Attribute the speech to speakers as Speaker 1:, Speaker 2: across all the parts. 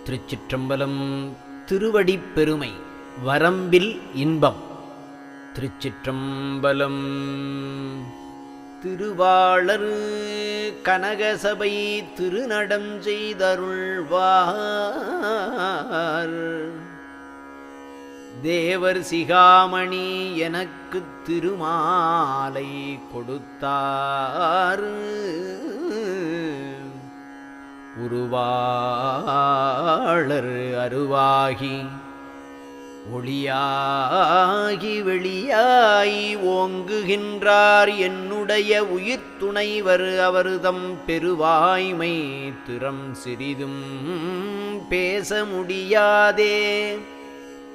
Speaker 1: திருச்சிற்றம்பலம். திருவடிப் பெருமை வரம்பில் இன்பம். திருச்சிற்றம்பலம். திருவாளர் கனகசபை திருநடம் செய்தருள்வார் தேவர் சிகாமணி எனக்குத் திருமாலை கொடுத்தார். உருவாளர் அருவாகி ஒளியாகி வெளியாய் ஓங்குகின்றார் என்னுடைய உயிர்த்துணைவர் அவர்தம் பெருவாய்மை திறம் சிறிதும் பேச முடியாதே.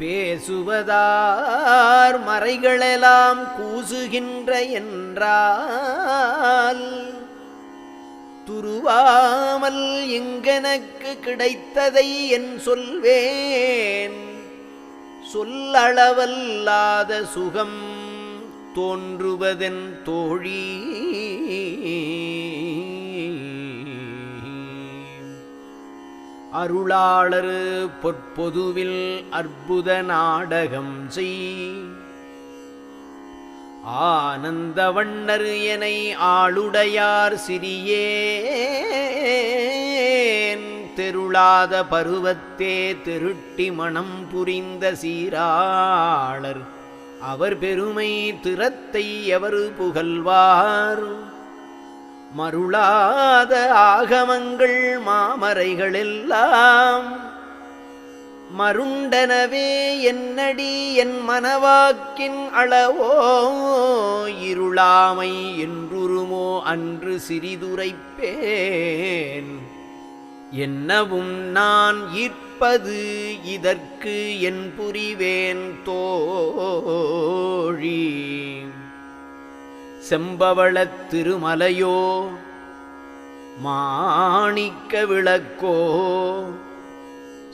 Speaker 1: பேசுவதார் மறைகளெல்லாம் கூசுகின்ற என்றால் துருவாமல் எங்கெனக்கு கிடைத்ததை என் சொல்வேன். சொல்லளவல்லாத சுகம் தோன்றுவதென் தோழி. அருளாளர் பொற்பொதுவில் அற்புத நாடகம் செய் ஆனந்த வண்ணர் எனை ஆளுடையார் சிறியேன். தெருளாத பருவத்தே திருட்டி மணம் புரிந்த சீராளர் அவர் பெருமை திறத்தை எவர் புகழ்வார். மருளாத ஆகமங்கள் மாமறைகளெல்லாம் மருண்டனவே என்னடி என் மனவாக்கின் அளவோ. இருளாமை என்றுருமோ அன்று சிறிதுரைப்பேன். என்னவும் நான் ஈர்ப்பது இதற்கு என் புரிவேன் தோழி. செம்பவளத் திருமலையோ மாணிக்க விளக்கோ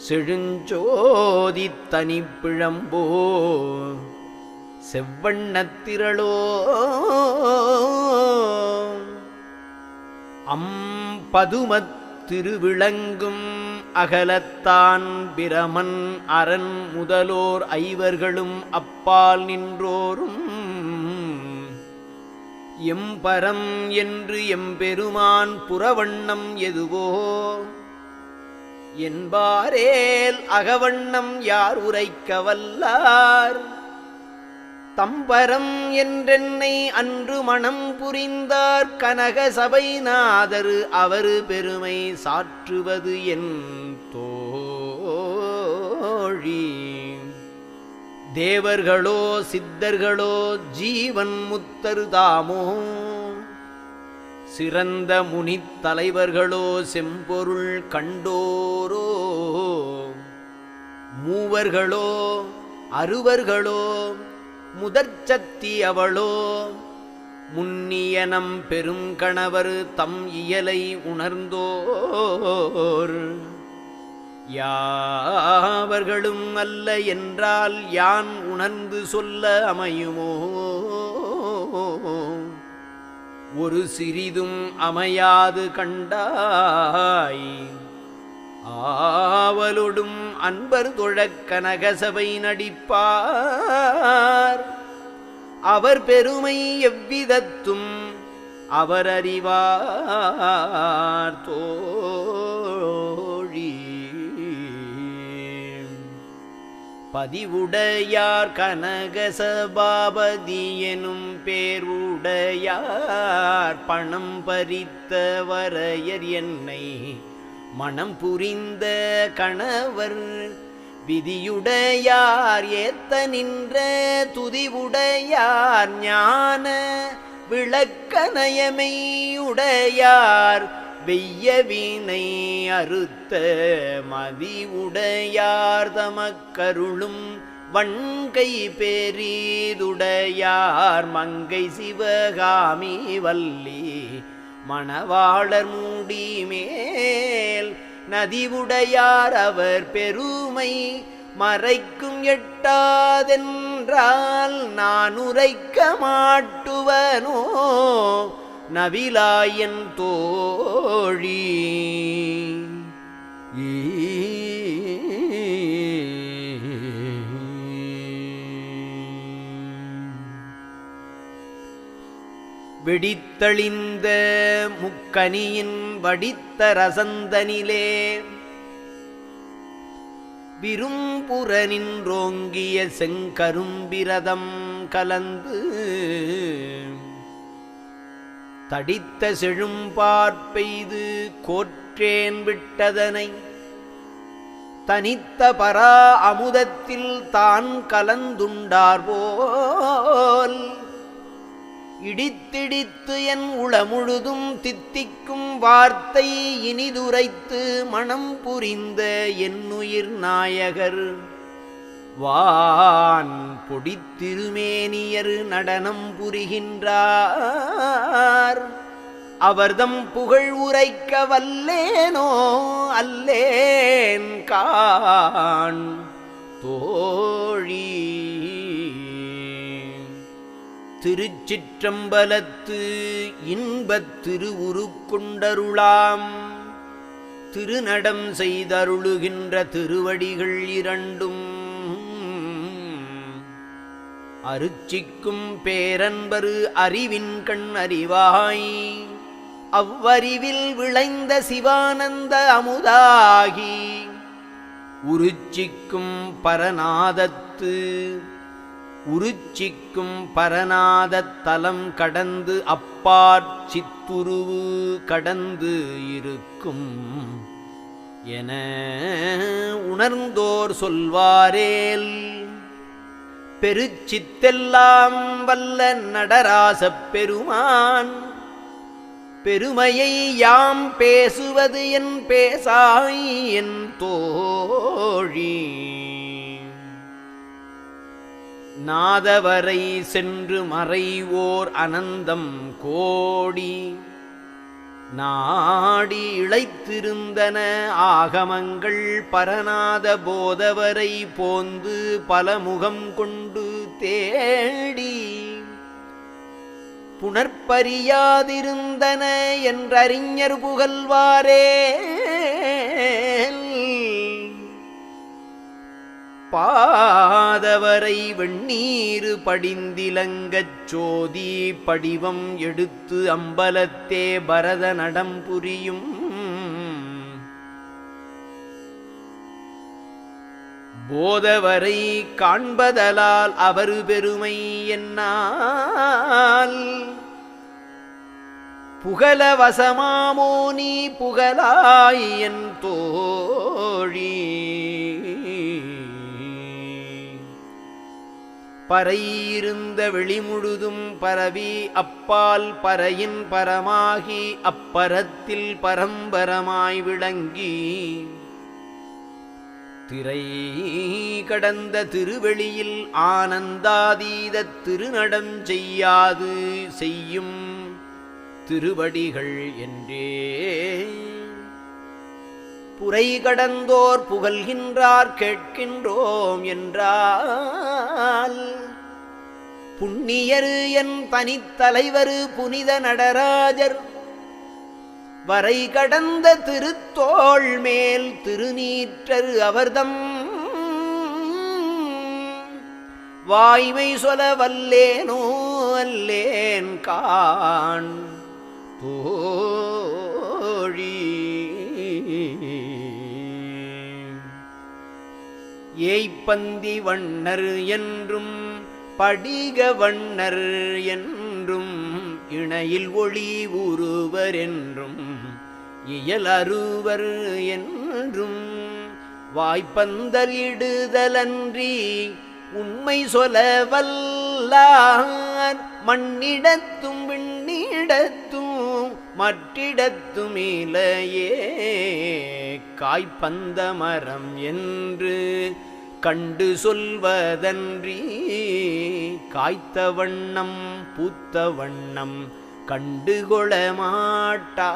Speaker 1: செழுஞ்சோதி தனிப்பிழம்போ செவ்வண்ணத்திரளோ அம்பதுமத் திருவிளங்கும் அகலத்தான் பிரமன் அரண் முதலோர் ஐவர்களும் அப்பால் நின்றோரும் எம்பரம் என்று எம்பெருமான் புறவண்ணம் எதுவோ என்பாரேல் அகவண்ணம் யார் உரைக்க வல்லார். தம்பரம் என்றென்னை அன்று மணம் புரிந்தார் கனக சபைநாதர் அவர் பெருமை சாற்றுவது என் தோழி. தேவர்களோ சித்தர்களோ ஜீவன் முத்தருதாமோ சிறந்த முனித் தலைவர்களோ செம்பொருள் கண்டோரோ மூவர்களோ அறுவர்களோ முதற்சக்தி அவளோ முன்னியனம் பெருங்கணவர் தம் இயலை உணர்ந்தோர் யாவர்களும் அல்ல என்றால் யான் உணர்ந்து சொல்ல அமையுமோ. ஒரு சிறிதும் அமையாது கண்டாய் ஆவலொடும் அன்பர் தொழக் கனகசபை நடிப்பார். அவர் பெருமை எவ்விதத்தும் அவர் அறிவார் தோழி. பதிவுடையார் கனகசபாபதி எனும் பேருடையார் பணம் பறித்த வரையர் என்னை மனம் புரிந்த கணவர் விதியுடையார் ஏத்த நின்ற துதிவுடையார் ஞான விளக்கநயமையுடையார் வெய்ய வீணை அறுத்த மதிவுடையார் தமக்கருளும் வண்கை பேரீதுடையார் மங்கை சிவகாமி வல்லி மணவாளர் மூடி மேல் நதிவுடையார் அவர் பெருமை மறைக்கும் எட்டாதென்றால் நான் உரைக்க மாட்டுவனோ நவிலாயன் தோழி. வெடித்தளிந்த முக்கனியின் வடித்த ரசந்தனிலே விரும்புற நின்றோங்கிய செங்கரும்பிரதம் கலந்து தடித்த செழும்பாற்பெய்து கோற்றேன் விட்டதனை தனித்த பரா அமுதத்தில் தான் கலந்துண்டார் போல் இடித்திடித்து என் உளமுழுதும் தித்திக்கும் வார்த்தை இனிதுரைத்து மனம் புரிந்த என்னுயிர் நாயகர் வான் பொடித்திருமேனியர் நடனம் புரிகின்றார். அவர்தம் புகழ் உரைக்க வல்லேனோ அல்லேன் காண் தோழி. திருச்சிற்றம்பலத்து இன்பத் திருவுருக்குண்டருளாம் திருநடம் செய்தருளுகின்ற திருவடிகள் இரண்டும் அருச்சிக்கும் பேரன்பரு அறிவின் கண் அறிவாய் அவ்வறிவில் விளைந்த சிவானந்த அமுதாகி உருச்சிக்கும் பரநாதத்து உருச்சிக்கும் பரநாதத் தலம் கடந்து அப்பாற் சித்துருவு கடந்து இருக்கும் என உணர்ந்தோர் சொல்வாரேல் பெருச்சித்தெல்லாம் வல்ல நடராசப் பெருமான் பெருமையை யாம் பேசுவது என் பேசாய் என் தோழி. நாதவரை சென்று மறைவோர் அனந்தம் கோடி நாடி இழைத்திருந்தன ஆகமங்கள் பரநாத போதவரை போந்து பலமுகம் கொண்டு தேடி புணர்ப்பறியாதிருந்தன என்றறிஞர் புகழ்வாரே. பாதவரை வெண்ணீரு படிந்திலங்கச் சோதி படிவம் எடுத்து அம்பலத்தே பரத நடம் புரியும் போதவரை காண்பதலால் அவர் பெருமை என்னால் புகழ வசமாமோனி புகழாய் என் தோழி. பறையிருந்த வெளிமுழுதும் பரவி அப்பால் பறையின் பரமாகி அப்பரத்தில் பரம்பரமாய் விளங்கி திரை கடந்த திருவெளியில் ஆனந்தாதீத திருநடம் செய்யாது செய்யும் திருவடிகள் என்றே புரை கடந்தோர் புகழ்கின்றார் கேட்கின்றோம் என்றால் புண்ணியரு என் தனித்தலைவர் புனித நடராஜர் வரை கடந்த திருத்தோள் மேல் திருநீற்றரு அவர்தம் வாய்மை சொல வல்லேனோ அல்லேன் காண் தோழி. ஏய்ப்பந்தி வண்ணர் என்றும் படிக வண்ணர் என்றும் இணையில் ஒளி உருவர் என்றும் இயல் அருவர் என்றும் வாய்ப்பந்தல் இடுதலன்றி உண்மை சொல வல்லார் மண்ணிடத்தும் விண்ணிடத்தும் மற்றிடத்தும் இலையே காய்ப்பந்த மரம் என்று கண்டு சொல்வதன்றி காய்த்த வண்ணம் பூத்த வண்ணம் கண்டுகொள மாட்டா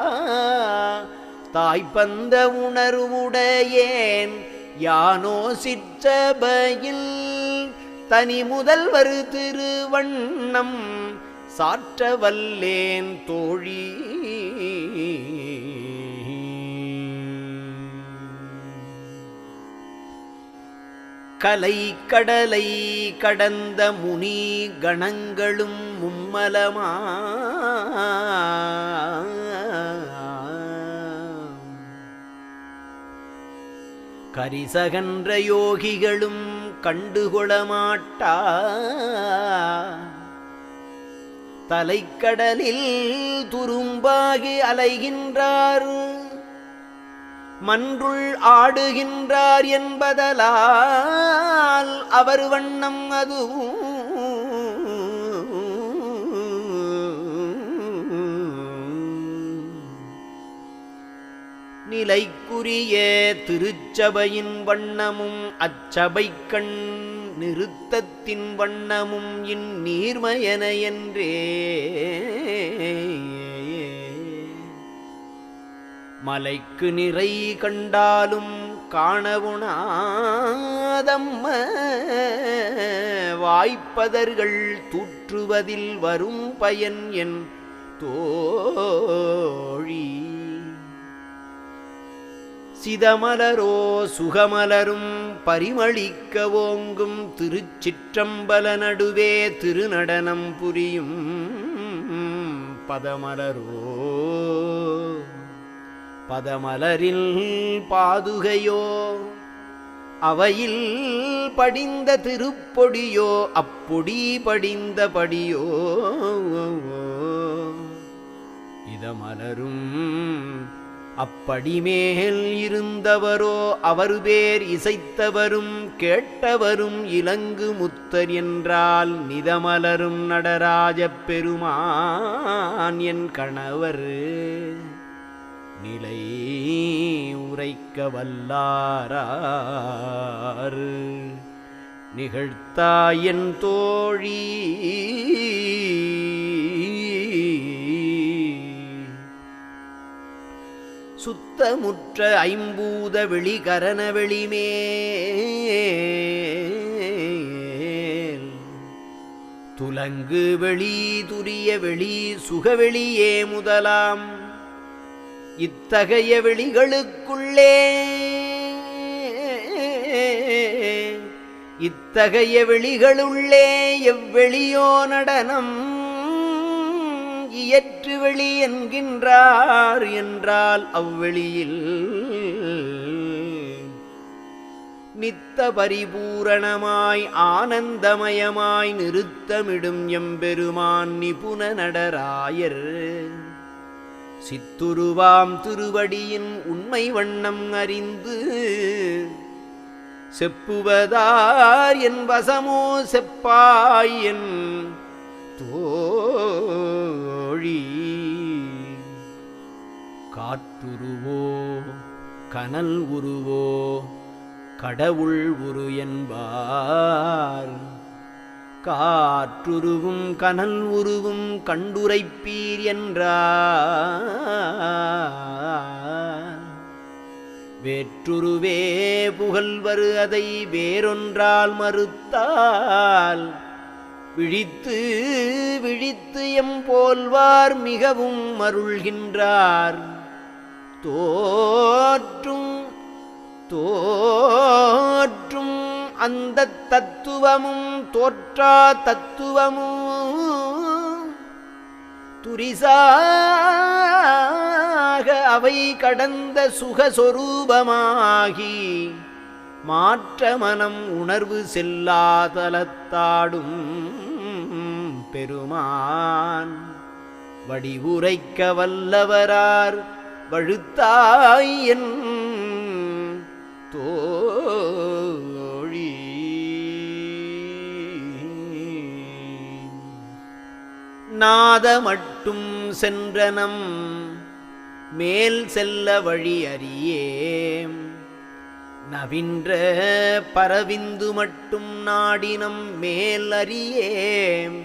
Speaker 1: தாய்ப்பந்த உணர்வுடையேன் யானோ சிற்றபையில் தனி முதல்வர் திருவண்ணம் சாற்ற வல்லேன் தோழி. கலை கடலை கடந்த முனி கணங்களும் மும்மலமாய் கரிசகன்ற யோகிகளும் கண்டுகொளமாட்டா தலைக்கடலில் துரும்பாகி அலைகின்றார் மன்றுள் ஆடுகின்றார் என்பதலால் அவர் வண்ணம் அதுவும் நிலைக்குரிய திருச்சபையின் வண்ணமும் அச்சபைக்கண் நிறுத்தத்தின் வண்ணமும் இந்நீர்மையன என்றே மலைக்கு நிறை கண்டாலும் காணவுணாதம்ம வாய்ப்பதர்கள் தூற்றுவதில் வரும் பயன் என் தோழி சிதமலரோ சுகமலரும் பரிமளிக்க ஓங்கும் திருச்சிற்றம்பல நடுவே திருநடனம் புரியும் பதமலரோ பதமலரில் பாதுகையோ அவையில் படிந்த திருப்பொடியோ அப்பொடி படிந்த படியோ இதமலரும் அப்படிமேல் இருந்தவரோ அவர் பேர் இசைத்தவரும் கேட்டவரும் இலங்கு முத்தர் என்றால் நிதமலரும் நடராஜப் பெருமான் என் கணவர் நிலை உரைக்க வல்லாரார் நிகழ்த்தாயன் தோழி சுத்தமுற்ற ஐம்பூத வெளிகரண வெளிமேல் துலங்கு வெளி துரிய வெளி சுகவெளியே முதலாம் இத்தகைய வெளிகளுக்குள்ளே இத்தகைய வெளிகளுள்ளே எவ்வெளியோ நடனம் இயற்று வெளி என்கின்றார் என்றால் அவ்வெளியில் நித்த பரிபூரணமாய் ஆனந்தமயமாய் நிறுத்தமிடும் எம்பெருமான் நிபுண நடராயர் சித்துருவாம் திருவடியின் உண்மை வண்ணம் அறிந்து செப்புவதார் என் வசமோ செப்பாய் என் தோழி காற்றுருவோ கனல் உருவோ கடவுள் உரு என்பார் காற்றுருவும் கனல் உருவும் கண்டுரைப்பீர் என்றார் வேற்றுருவே புகழ்வரு அதை வேறொன்றால் மறுத்தால் விழித்து விழித்து எம்போல்வார் மிகவும் மருள்கின்றார் தோற்றும் தோற்றும் அந்த தத்துவமும் தோற்றா தத்துவமும் துரிசாக அவை கடந்த சுகஸ்வரூபமாகி மாற்ற மனம் உணர்வு செல்லாதலத்தாடும் பெருமான் வடிவுரைக்க வல்லவரார் வழுத்தாய் என் தோழி நாதமட்டும் சென்றனம் மேல் செல்ல வழி அறியேம் நவின்ற பரவிந்து மட்டும் நாடினம் மேல் அறியேம்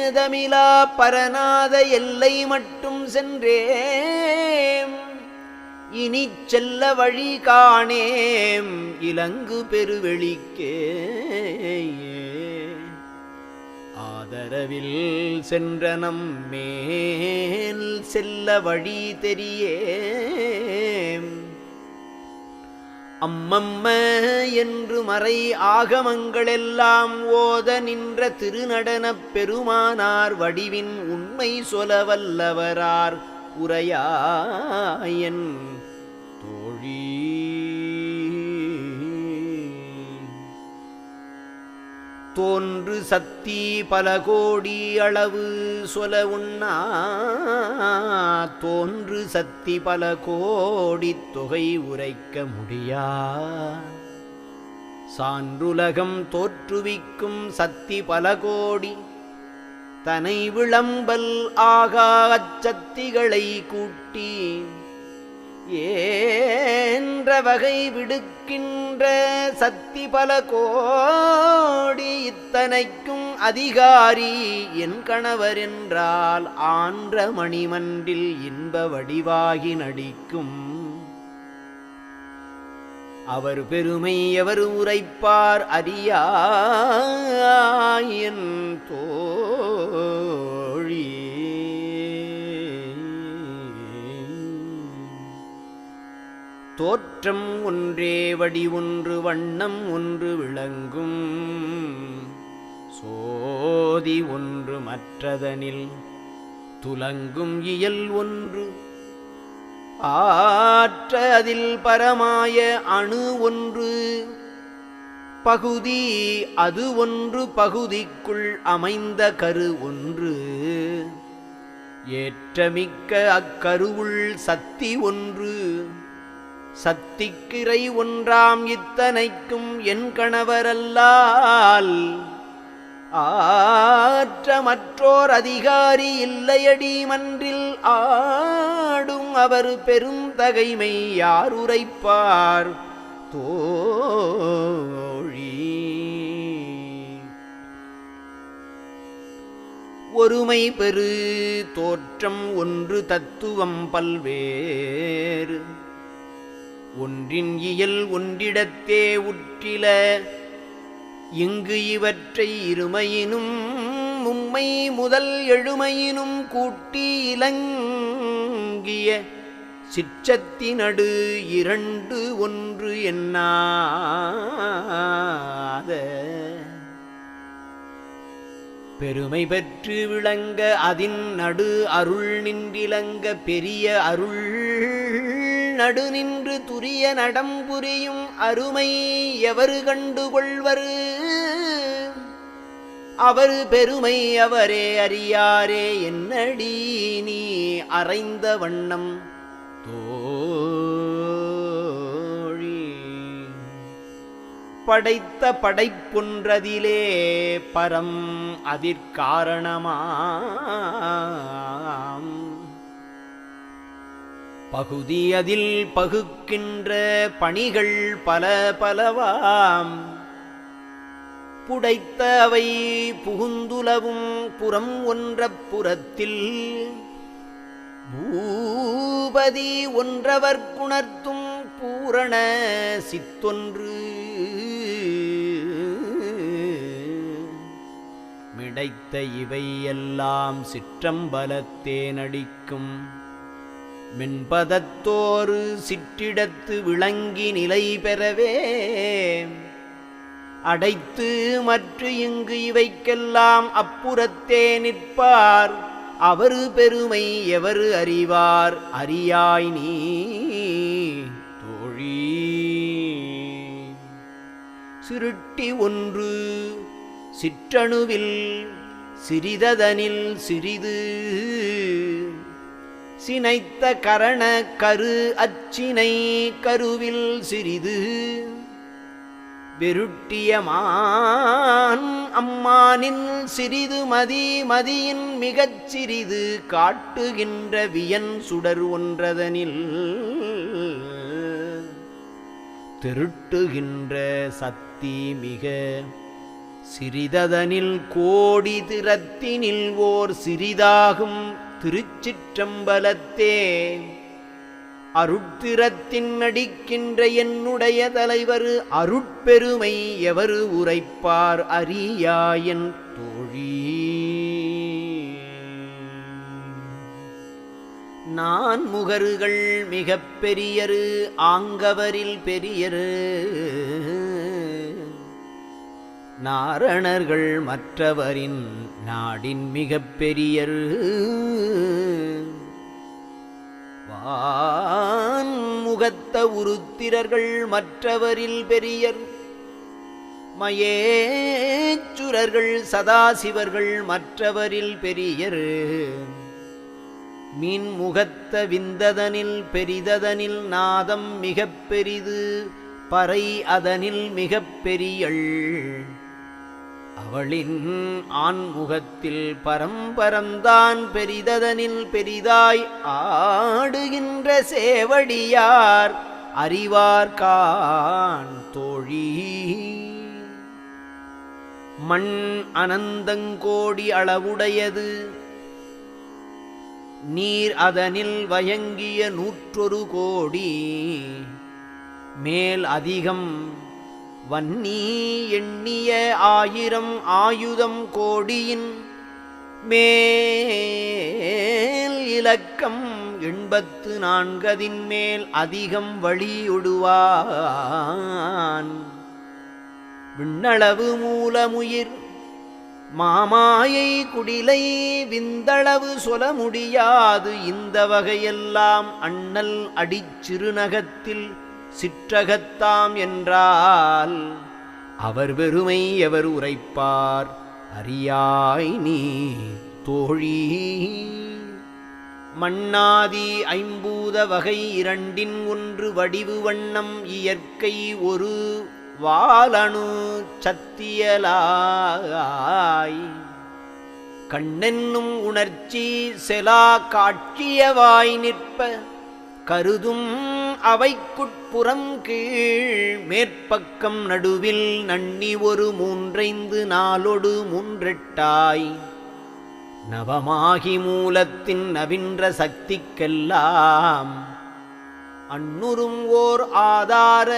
Speaker 1: ஏதமிலா பரநாத எல்லை மட்டும் சென்றேம் இனி செல்ல வழி காணேம் இலங்கு பெருவெளிக்கே ஆதரவில் சென்றனம் மேல் செல்ல வழி தெரியேம் அம்மம்ம என்று மறை ஆகமங்களெல்லாம் ஓத நின்ற திருநடனப் பெருமானார் வடிவின் உண்மை சொலவல்லவரார் உரையாயன் தோழி. தோன்று சக்தி பல கோடி அளவு சொல உண்ணா தோன்று சக்தி பல கோடி தொகை உரைக்க முடியா சான்றுலகம் தோற்றுவிக்கும் சக்தி பல கோடி தனை விளம்பல் ஆகா அச்சக்திகளை கூட்டி ஏன்ற வகை விடுக்கின்ற சக்தி பல கோடி இத்தனைக்கும் அதிகாரி என் கணவர் என்றால் ஆன்ற மணிமன்றில் இன்ப வடிவாகி நடிக்கும் அவர் பெருமை எவர் உரைப்பார் அறியாயன் தோழி. தோற்றம் ஒன்றே வடி ஒன்று வண்ணம் ஒன்று விளங்கும் சோதி ஒன்று மற்றதனில் துலங்கும் இயல் ஒன்று ஆற்ற அதில் பரமாய அணு ஒன்று பகுதி அது ஒன்று பகுதிக்குள் அமைந்த கரு ஒன்று ஏற்றமிக்க அக்கருவுள் சக்தி ஒன்று சக்திக்கிரை ஒன்றாம் இத்தனைக்கும் என் கணவரல்லால் ஆற்ற மற்றோர் அதிகாரி இல்லையடி மன்றில் ஆடும் அவர் பெரும் தகைமை யார் உரைப்பார் தோழி. ஒருமை பெரு தோற்றம் ஒன்று தத்துவம் பல்வேறு ஒன்றின் இயல் ஒன்றிடத்தே உற்றில இங்கு இவற்றை இருமையினும் மும்மை முதல் எழுமையினும் கூட்டி இலங்கிய சிற்றத்தினடு இரண்டு ஒன்று என்னாத பெருமை பெற்று விளங்க அதின் நடு அருள் நின்றிலங்க பெரிய அருள் நடு நின்று துரிய நடம்புரியும் அருமை எவரு கண்டுகொள்வர் அவர் பெருமை அவரே அறியாரே என்னடி நீ அறைந்த வண்ணம் தோழி. படைத்த படைப்பொன்றதிலே பரம் அதிற்காரணமாம் பகுதி அதில் பகுக்கின்ற பணிகள் பல பலவாம் புடைத்த அவை புகுந்துலவும் புறம் ஒன்ற புறத்தில் பூபதி ஒன்றவர்க்குணர்த்தும் பூரண சித்தொன்று மிடைத்த இவை எல்லாம் சிற்றம்பலத்தே நடிக்கும் மென்பதத்தோரு சிற்றிடத்து விளங்கி நிலை பெறவே அடைத்து மற்ற இங்கு இவைக்கெல்லாம் அப்புறத்தே நிற்பார் அவரு பெருமை எவரு அறிவார் அறியாய் நீ தோழி. சிருட்டி ஒன்று சிற்றணுவில் சிறிததனில் சிறிது சினைத்த கரண கரு அச்சினை கருவில் சிறிது வெருட்டியமான் அம்மானின் சிறிது மதி மதியின் மிகச் சிறிது காட்டுகின்ற வியன் சுடர் ஒன்றதனில் திருட்டுகின்ற சக்தி மிக சிறிததனில் கோடி திறத்தினில் ஓர் சிறிதாகும் திருச்சிற்றம்பலத்தே அருட்திறத்தின் நடிக்கின்ற என்னுடைய தலைவர் அருட்பெருமை எவரு உரைப்பார் அறியாயன் தோழி. நான்முகர்கள் மிகப் பெரியரு ஆங்கவரில் பெரியரு நாரணர்கள் மற்றவரின் நாடின் மிகப் பெரியரு வான்முகத்த உருத்திரர்கள் மற்றவரில் பெரியர் மயேச்சுரர்கள் சதாசிவர்கள் மற்றவரில் பெரியர் மீன்முகத்த விந்ததனில் பெரிததனில் நாதம் மிகப் பெரிது பறை அதனில் மிகப் பெரியள் அவளின் ஆண்முகத்தில் பரம்பரம்தான் பெரிததனில் பெரிதாய் ஆடுகின்ற சேவடியார் அறிவார்கான் தோழி மண் அனந்தங்கோடி அளவுடையது நீர் அதனில் வயங்கிய 101 கோடி மேல் அதிகம் வன்னி எண்ணிய 1000 ஆயுதம் கோடியின் மேல் இலக்கம் 84 மேல் அதிகம் வழியொடுவான் விண்ணளவு மூலமுயிர் மாமாயை குடிலை விந்தளவு சொல்ல முடியாது இந்த வகையெல்லாம் அண்ணல் அடிச்சிறுநகத்தில் சிற்றகத்தாம் என்றால் அவர் பெருமை எவர் உரைப்பார் அறியாய் நீ தோழி மண்ணாதி ஐம்பூத வகை இரண்டின் ஒன்று வடிவு வண்ணம் இயற்கை ஒரு வாலணு சத்தியலாய் கண்ணென்னும் உணர்ச்சி செலா காட்சியவாய் நிற்ப கருதும் அவைக்குட்புறம் கீழ் மேற்பக்கம் நடுவில் நன்னி ஒரு 3 4 3 நவமாகி மூலத்தின் நவின்ற சக்திக்கெல்லாம் அன்னுரும் ஓர் ஆதார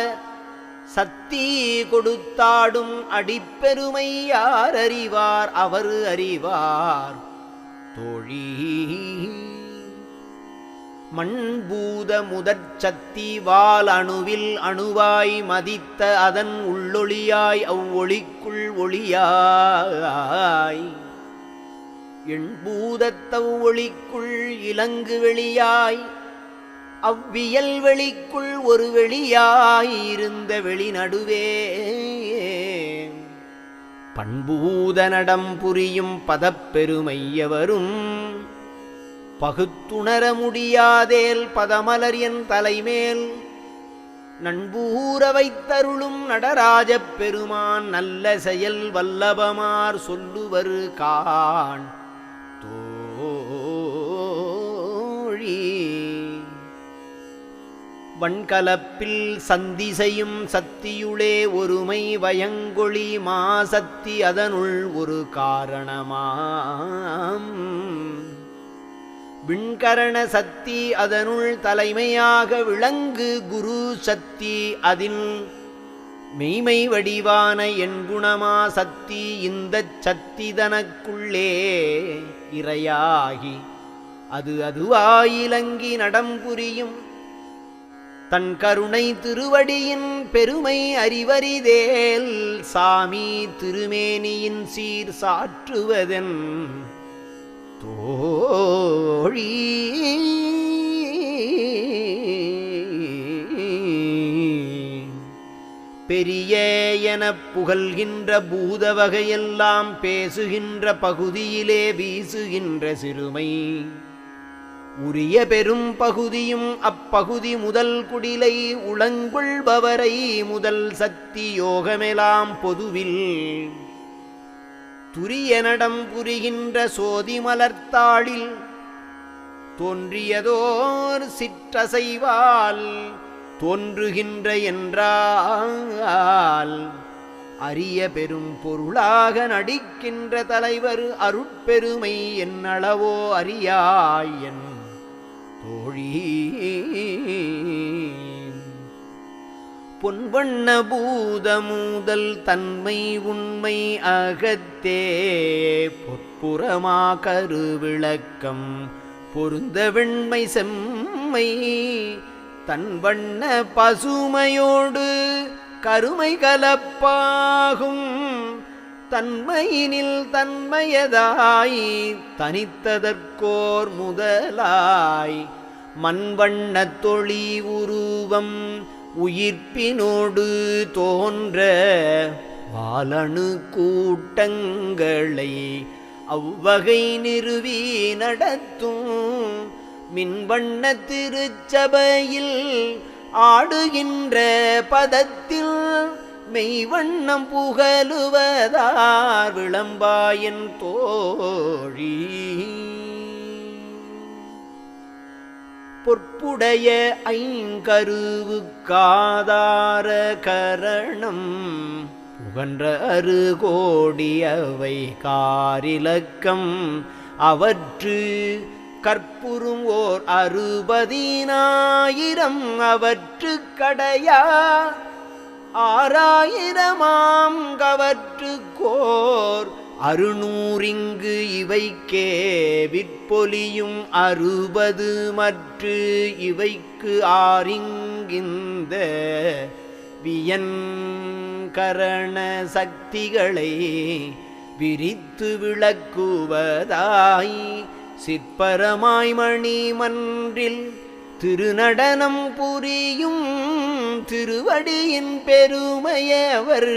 Speaker 1: சக்தி கொடுத்தாடும் அடிப்பெருமை யார் அறிவார் அவர் அறிவார் தோழி மண்பூத முதற்சக்தி வால் அணுவில் அணுவாய் மதித்த அதன் உள்ளொளியாய் அவ்வொளிக்குள் ஒளியாய் எண்பூதத்தவ் ஒளிக்குள் இலங்கு வெளியாய் அவ்வியல் வெளிக்குள் ஒரு வெளியாயிருந்த வெளி நடுவே பண்பூத நடம் புரியும் பதப்பெருமையவரும் பகுத்துணர முடியாதேல் பதமலர் என் தலைமேல் நண்பூர வைத்தருளும் நடராஜப் பெருமான் நல்ல செயல் வல்லபமார் சொல்லுவரு காண் தோழி வண்கலப்பில் சந்திசையும் சத்தியுளே ஒருமை வயங்கொளி மாசக்தி அதனுள் ஒரு காரணமாம் விண்கரண சக்தி அதனுள் தலைமையாக விளங்கு குரு சக்தி அதில் மெய்மை வடிவான எண்குணமா சக்தி இந்தச் சக்தி தனக்குள்ளே இறையாகி அதுவாயிலங்கி நடம்புரியும் தன் கருணை திருவடியின் பெருமை அறிவறிதேல் சாமி திருமேனியின் சீர் சாற்றுவதென் தோழி பெரிய எனப் புகழ்கின்ற பூத வகையெல்லாம் பேசுகின்ற பகுதியிலே வீசுகின்ற சிறுமை உரிய பெரும் பகுதியும் அப்பகுதி முதல் குடிலை உளங்கொள்பவரை முதல் சக்தி யோகமெலாம் பொதுவில் துரிய நடம் புரிகின்ற சோதி மலர்த்தாளில் தோன்றியதோர் சிற்றசைவால் தோன்றுகின்ற என்றால் அரிய பெரும் பொருளாக நடிக்கின்ற தலைவர் அருட்பெருமை என்னளவோ அறியாய் என் தோழி பொன்வண்ண பூதமூதல் தன்மை உண்மை அகத்தே பொற்புறமா கருவிளக்கம் பொருந்த வெண்மை செம்மை தன் வண்ண பசுமையோடு கருமை கலப்பாகும் தன்மையினில் தன்மையதாய் தனித்ததற்கோர் முதலாய் மண்வண்ணத் தொழி உருவம் உயிர்ப்பினோடு தோன்ற வாலணு கூட்டங்களை அவ்வகை நிறுவி நடத்தும் மின்வண்ண திருச்சபையில் ஆடுகின்ற பதத்தில் மெய்வண்ணம் புகழுவதார் விளம்பாயன் தோழி. பொற்புடைய ஐங்கருவுக்காதார கரணம் புகன்ற அருகோடி அவை காரிலக்கம் அவற்று கற்புறும் ஓர் 60,000 அவற்று கடையா 6,000 கவற்றுக்கோர் 600 இவைக்கே விற்பொலியும் 60 மற்று இவைக்கு 6 இந்த வியன் கரண சக்திகளை விரித்து விளக்குவதாய் சிற்பரமாய் மணிமன்றில் திருநடனம் புரியும் திருவடியின் பெருமையவர்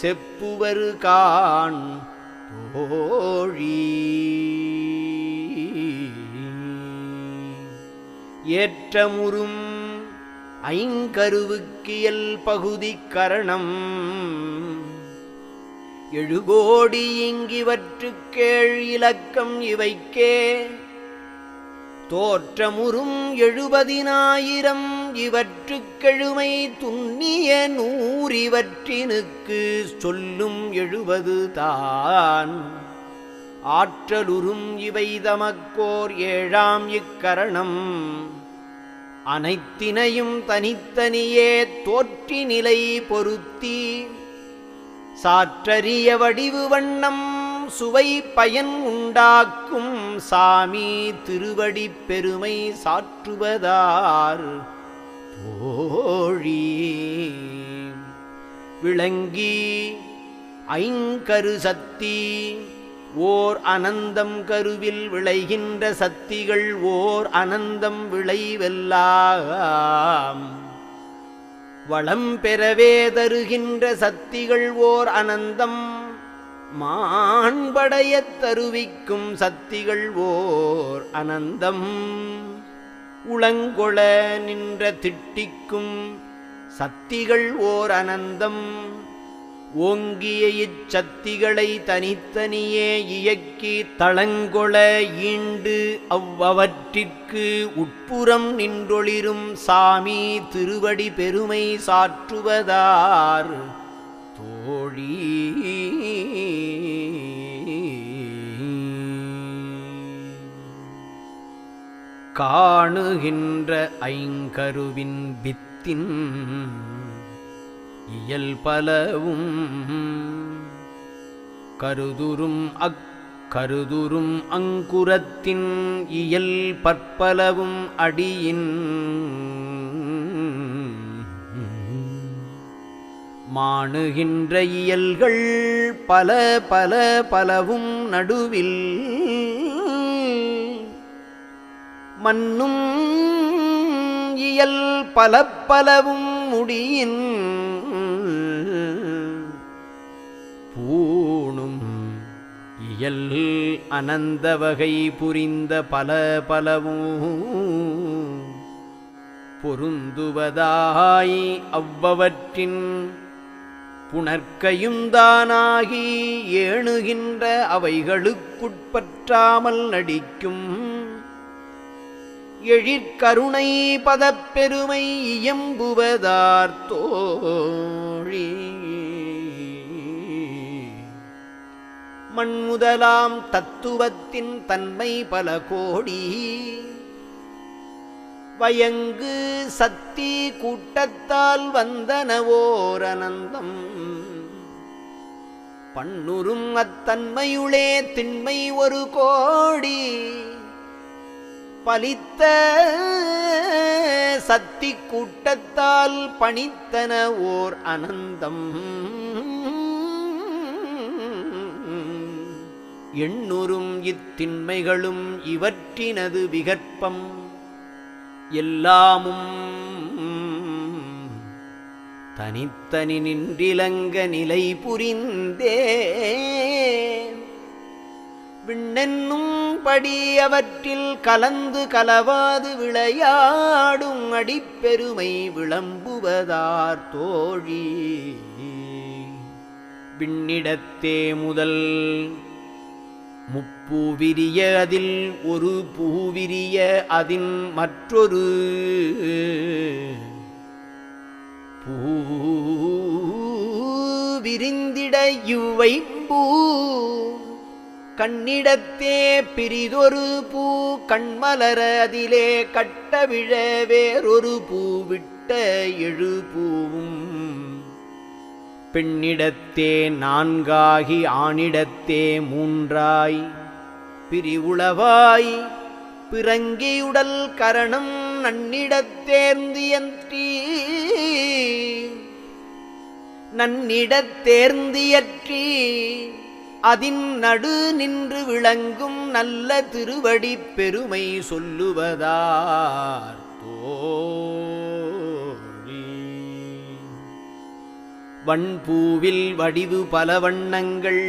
Speaker 1: செப்புவர் காண் தோழி. ஏற்றமுறும் ஐங்கருவுக்கியல் பகுதி கரணம் 7 கோடி இங்கிவற்றுக்கேழ் இலக்கம் இவைக்கே தோற்றமுறும் 70,000 இவற்றுக்கெழுமை துண்ணிய 100 இவற்றினுக்கு சொல்லும் 70 தான் ஆற்றலுறும் இவை தமக்கோர் 7ஆம் இக்கரணம் அனைத்தினையும் தனித்தனியே தோற்றி நிலை பொருத்தி சாற்றரிய வடிவு வண்ணம் சுவை பயன் உண்டாக்கும் சாமி திருவடி பெருமை சாற்றுவதார் தோழி. விளங்கி ஐங்கரு சக்தி ஓர் அனந்தம் கருவில் விளைகின்ற சக்திகள் ஓர் அனந்தம் விளைவெல்லாம் வளம் பெறவே தருகின்ற சக்திகள் ஓர் அனந்தம் மாண்படையத் தருவிக்கும் சக்திகள் ஓர் அனந்தம் உளங்கொள நின்ற திட்டிக்கும் சக்திகள் ஓர் அனந்தம் ஓங்கிய இச்சக்திகளை தனித்தனியே இயக்கி தளங்கொள ஈண்டு அவ்வவற்றிற்கு உட்புறம் நின்றொளிரும் சாமி திருவடி பெருமை சாற்றுவதார் தோழி. காணுகின்ற ஐங்கருவின் வித்தின் இயல் பலவும் கருதுரும் அக்கருதுரும் அங்குரத்தின் இயல் பற்பலவும் அடியின் மாணுகின்ற இயல்கள் பல பல பலவும் நடுவில் மன்னும் இயல் பல பலவும் முடியின் பூணும் இயல் அனந்த வகை புரிந்த பல பலவும் பொருந்துவதாய் அவ்வவற்றின் புணர்க்கையும் தானாகி ஏணுகின்ற அவைகளுக்குட்பற்றாமல் நடிக்கும் எழிற்கருணை பதப்பெருமை இயம்புவதார் தோழி. மண்முதலாம் தத்துவத்தின் தன்மை பல கோடி வயங்கு சக்தி கூட்டத்தால் வந்தனவோர் அனந்தம் பண்ணுறும் அத்தன்மையுளே திண்மை 1 கோடி பலித்த சத்தி கூட்டத்தால் பணித்தன ஓர் அனந்தம் எண்ணுறும் இத்திண்மைகளும் இவற்றினது விகற்பம் எல்லாமும் தனித்தனி நின்றிலங்க நிலை புரிந்தே விண்ணென்னும் படி அவற்றில் கலந்து கலவாது விளையாடும் அடிப்பெருமை விளம்புவதார் தோழி. விண்ணிடத்தே முதல் முப்பூவிரிய அதில் ஒரு பூவிரிய அதின் மற்றொரு பூவிரிந்திட இவ்வைப்பூ கண்ணிடத்தே பிரிதொரு பூ கண்மலர அதிலே கட்டவிழ வேறொரு பூவிட்ட எழு பூவும் பெண்ணிடத்தே நான்காகி ஆணிடத்தே மூன்றாய் பிரிவுளவாய் பிறங்கியுடல் கரணம் நன்னிடத்தேர்ந்தியற்றி அதின் நடு நின்று விளங்கும் நல்ல திருவடி பெருமை சொல்லுவதார் தோழி. வண்பூவில் வடிவு பல வண்ணங்கள்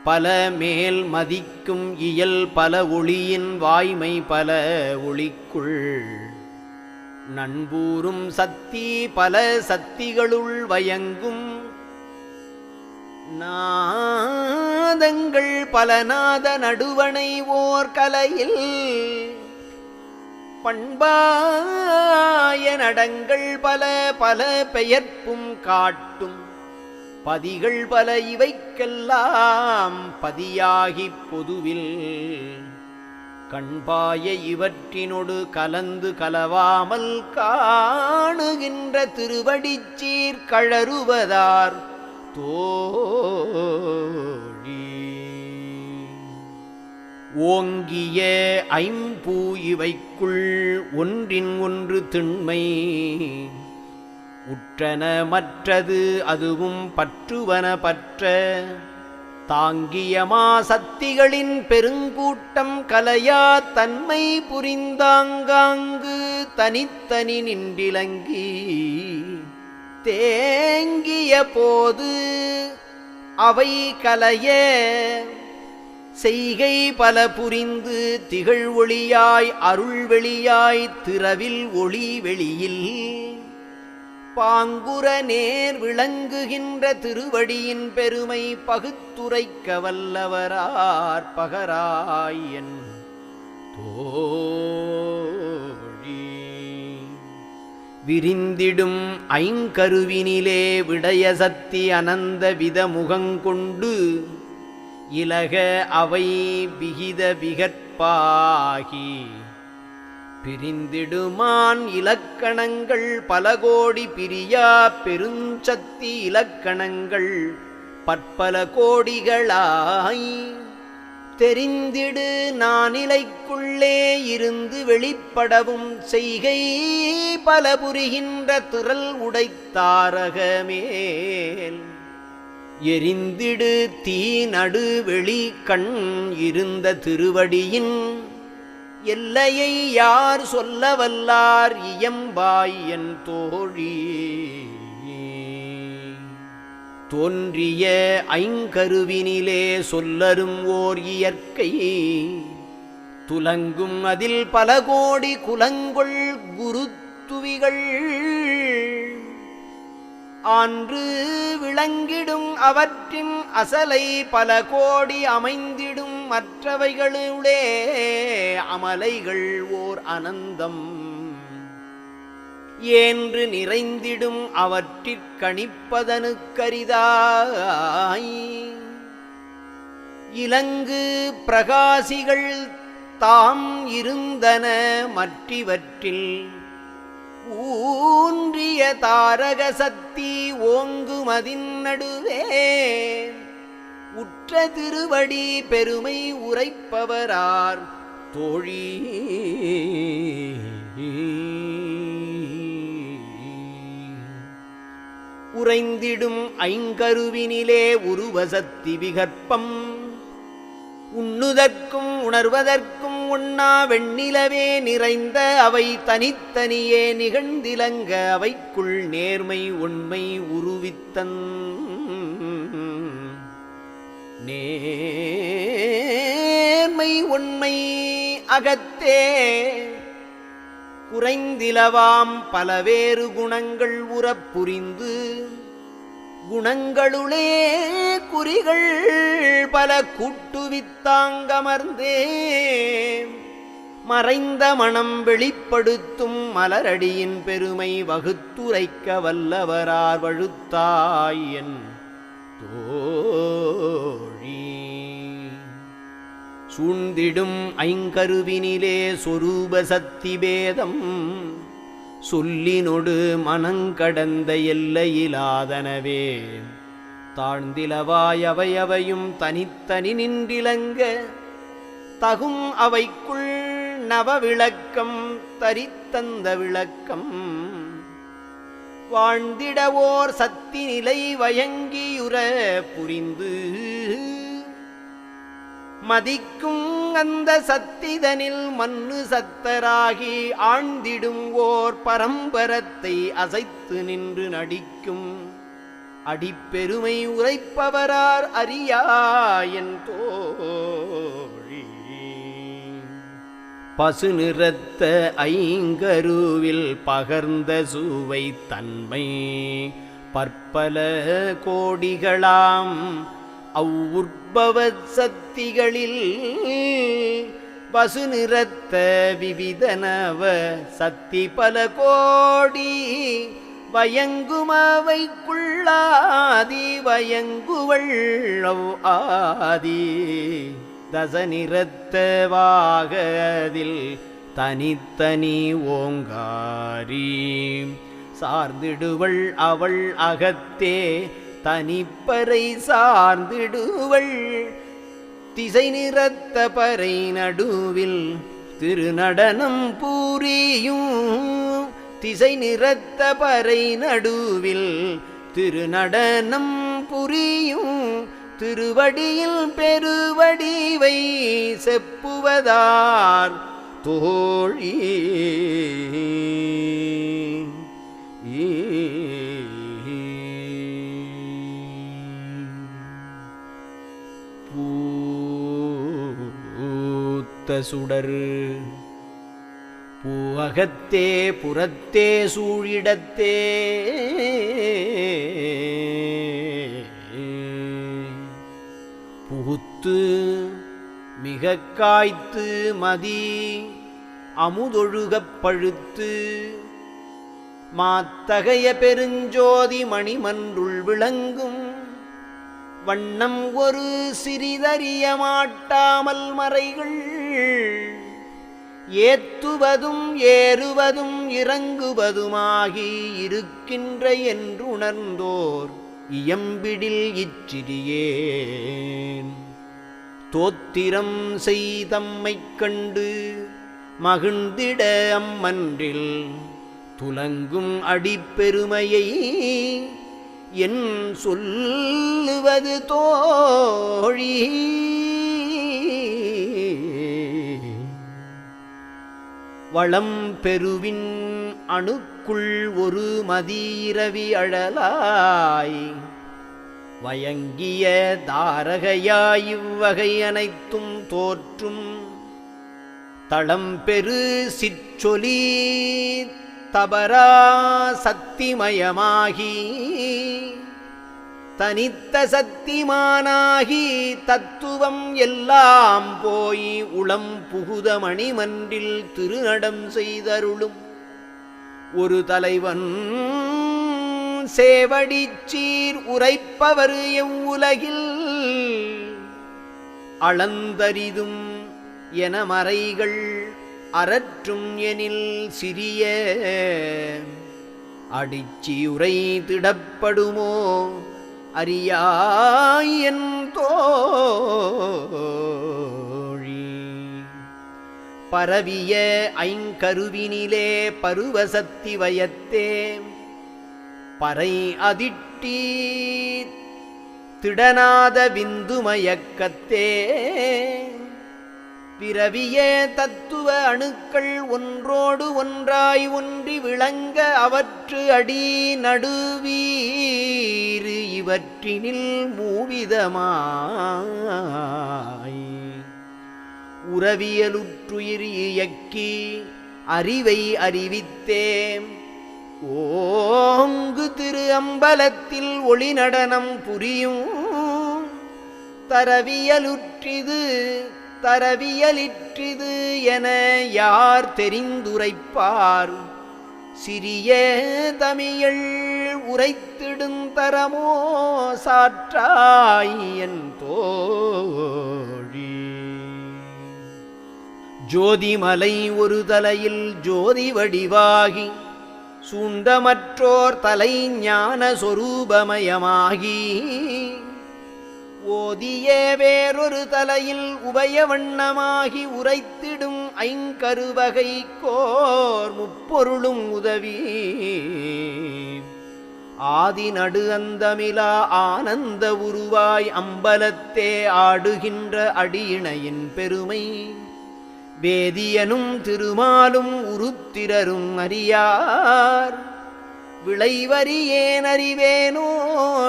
Speaker 1: பல மேல் மதிக்கும் இயல் பல ஒளியின் வாய்மை பல ஒளிக்குள் நண்பூரும் சத்தி பல சத்திகளுள் வயங்கும் நாதங்கள் பல நாத நடுவனை ஓர் கலையில் பண்பாய நடங்கள் பல பல பெயர்ப்பும் காட்டும் பதிகள் பல இவைக்கெல்லாம் பதியாகிப் பொதுவில் கண்பாய இவற்றினொடு கலந்து கலவாமல் காணுகின்ற திருவடிச்சீர் கழறுவதார் தோழி. ஓங்கிய ஐம்பூ இவைக்குள் ஒன்றின் ஒன்று திண்மை உற்றன மற்றது அதுவும் பற்றுவன பற்ற தாங்கியமா சத்திகளின் பெருங்கூட்டம் கலையா தன்மை புரிந்தாங்காங்கு தனித்தனி நின்றிலங்கி தேங்கிய போது அவை கலைய செய்கை பல புரிந்து திகழ் ஒளியாய் அருள் வெளியாய் திறவில் ஒளி வெளியில் பாங்குற நேர் விளங்குகின்ற திருவடியின் பெருமை பகுத்துரைக்க வல்லவரார் பகராயன் தோழி. விரிந்திடும் ஐங்கருவினிலே விடய சத்தி அனந்த வித முகங்கொண்டு இலக அவை விகித விகற்பாகி பிரிந்திடுமான் இலக்கணங்கள் பல கோடி பிரியா பெருஞ்சத்தி இலக்கணங்கள் பற்பல கோடிகளாய் தெரிந்திடு நானிலைக்குள்ளே இருந்து வெளிப்படவும் செய்கை பல புரிகின்ற திரள் உடைத்தாரகமேல் எரிந்திடு தீ நடு வெளி கண் இருந்த திருவடியின் எல்லையை யார் சொல்ல வல்லார் இயம்பாய் என் தோழி. தோன்றிய ஐங்கருவினிலே சொல்லரும் ஓர் இயற்கை துலங்கும் அதில் பல கோடி குலங்கொள் குருத்துவிகள் ஆன்று விளங்கிடும் அவற்றின் அசலை பல கோடி அமைந்திடும் மற்றவைகளுளே அமலைகள் ஓர் அனந்தம் என்று நிறைந்திடும் அவற்றிற் கணிப்பதனுக்கரிதாய் இலங்கு பிரகாசிகள் தாம் இருந்தன மற்றிவற்றில் ஊன்றிய தாரக சக்தி ஓங்குமதின் நடுவே உற்ற திருவடி பெருமை உரைப்பவரார் தோழி உறைந்திடும் ஐங்கருவினிலே உருவசத்தி விகற்பம் உண்ணுதற்கும் உணர்வதற்கும் உண்ணா வெண்ணிலவே நிறைந்த அவை தனித்தனியே நிகழ்ந்திலங்க அவைக்குள் நேர்மை உண்மை உருவித்தன் நேர்மை உண்மை அகத்தே குறைந்திலவாம் பலவேறு குணங்கள் உறப்புரிந்து குணங்களுளே குறிகள் பல கூட்டுவித்தாங்கமர்ந்தே மறைந்த மனம் வெளிப்படுத்தும் மலரடியின் பெருமை வகுத்துரைக்க வல்லவரார் வழுத்தாயன் தோழி சூழ்ந்திடும் ஐங்கருவினிலே சொரூப சக்தி பேதம் சொல்லினொடு மனங்கடந்த எல்லையிலாதனவே தாழ்ந்திலவாய் அவையவையும் தனித்தனி நின்றிலங்க தகும் அவைக்குள் நவ விளக்கம் தரித்தந்த விளக்கம் வாழ்ந்திடவோர் சக்தி நிலை வயங்கியுற புரிந்து மதிக்கும் அந்த சத்திதனில் மண்ணு சத்தராகி ஆழ்ந்திடும் ஓர் பரம்பரத்தை அசைத்து நின்று நடிக்கும் அடிப்பெருமை உரைப்பவரார் அறியாயன் தோழி பசு நிறத்த ஐங்கருவில் பகர்ந்த சுவை தன்மை பற்பல கோடிகளாம் அவ்வுற்பவ சக்திகளில் பசு நிறத்த விவிதனவ சக்தி பல கோடி வயங்குமவைக்குள்ளாதி வயங்குவள் ஆதி தசநிறத்தவாகதில் தனித்தனி ஓங்காரி சார்ந்திடுவள் அவள் அகத்தே தனிப்பறை சார்ந்திடுவள் திசை நிறத்த பறை நடுவில் திருநடனம் பூரியும் திசை நிறத்த பறை நடுவில் திருநடனம் புரியும் திருவடியில் பெருவடிவை செப்புவதார் தோழி சுடரு பூஅகத்தே புறத்தே சூழிடத்தே புகுத்து மிக காய்த்து மதி அமுதொழுகப் பழுத்து மாத்தகைய பெருஞ்சோதி மணிமன்றுள் விளங்கும் வண்ணம் ஒரு சிறிதறிய மாட்டாமல் மறைகள் ஏத்துவதும் ஏறுவதும் இறங்குவதுமாகி இருக்கின்ற என்றுணர்ந்தோர் இயம்பிடில் இச்சிறியேன் தோத்திரம் செய்தம்மைக் கண்டு மகிழ்ந்திட அம்மன்றில் துலங்கும் அடிப்பெருமையை என் சொல்லுவது தோழி வளம் பெருவின் அணுக்குள் ஒரு மதியிரவி அழலாய் வயங்கிய தாரகையாய் இவ்வகை அனைத்தும் தோற்றும் தளம் பெரு சிற்றொலி தபரா சக்திமயமாகி தனித்த சக்திமானாகி தத்துவம் எல்லாம் போய் உளம் புகுத மணிமன்றில் திருநடம் செய்தருளும் ஒரு தலைவன் சேவடிச்சீர் உரைப்பவர் எவ்வுலகில் அளந்தரிதும் என மறைகள் அரற்றும் எனில் சிறிய அடிச்சியுரை திடப்படுமோ அறியாயன் தோழி பரவிய ஐங்கருவினிலே பருவசத்தி வயத்தே பறை அதிட்டி திடநாத விந்து மயக்கத்தே பிறவிய தத்துவ அணுக்கள் ஒன்றோடு ஒன்றாய் ஒன்றி விளங்க அவற்று அடி நடுவீறு இவற்றினில் மூவிதமாய் உறவியலுற்றுயிர் இயக்கி அறிவை அறிவித்தேன் ஓங்கு திரு அம்பலத்தில் ஒளி நடனம் புரியும் தரவியலிற்றிது என யார் தெரிந்துரைப்பார் சிறிய தமிழ் உரைத்திடும் தரமோ சாற்றாய் என் தோழி. ஜோதிமலை ஒரு தலையில் ஜோதி வடிவாகி சூண்டமற்றோர் தலை ஞான சொரூபமயமாகி ஓதிய வேறொரு தலையில் உபயவண்ணமாகி உரைத்திடும் ஐங்கருவகை கோர் முப்பொருளும் உதவி ஆதி நடு அந்தமிலா ஆனந்த உருவாய் அம்பலத்தே ஆடுகின்ற அடியிணையின் பெருமை வேதியனும் திருமாலும் உருத்திரரும் அறியார் விளைவறியேன் அறிவேனோ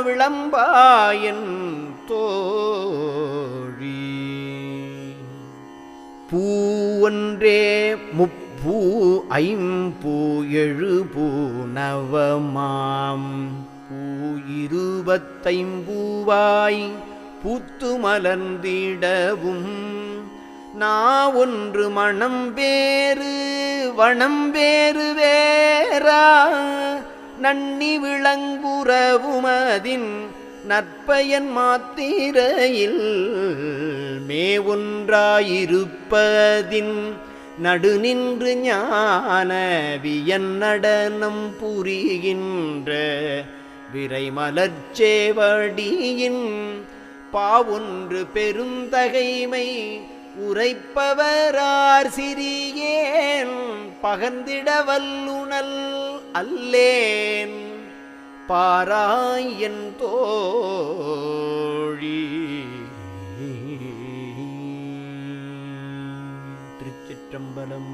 Speaker 1: விளம்பாயன் தோழி. பூ ஒன்றே முப்பூ ஐம்பூ எழுபூ நவமாம் பூ 25 பூத்து மலர்ந்திடவும் நா ஒன்று மணம் வேறு வனம் வேறு வேறா நன்னி விளங்குறவுமதின் நற்பயன் மாத்திரையில் மே ஒன்றாயிருப்பதின் நடுநின்று ஞானவியன் நடனம் புரிகின்ற விரைமலர்ச்சேவடியின் பாவொன்று பெருந்தகைமை உரைப்பவரார் சிறியேன் பகர்ந்திட வல்லுணல் அல்லேன் பாராயன் தோழி. திருச்சிற்றம்பலம்.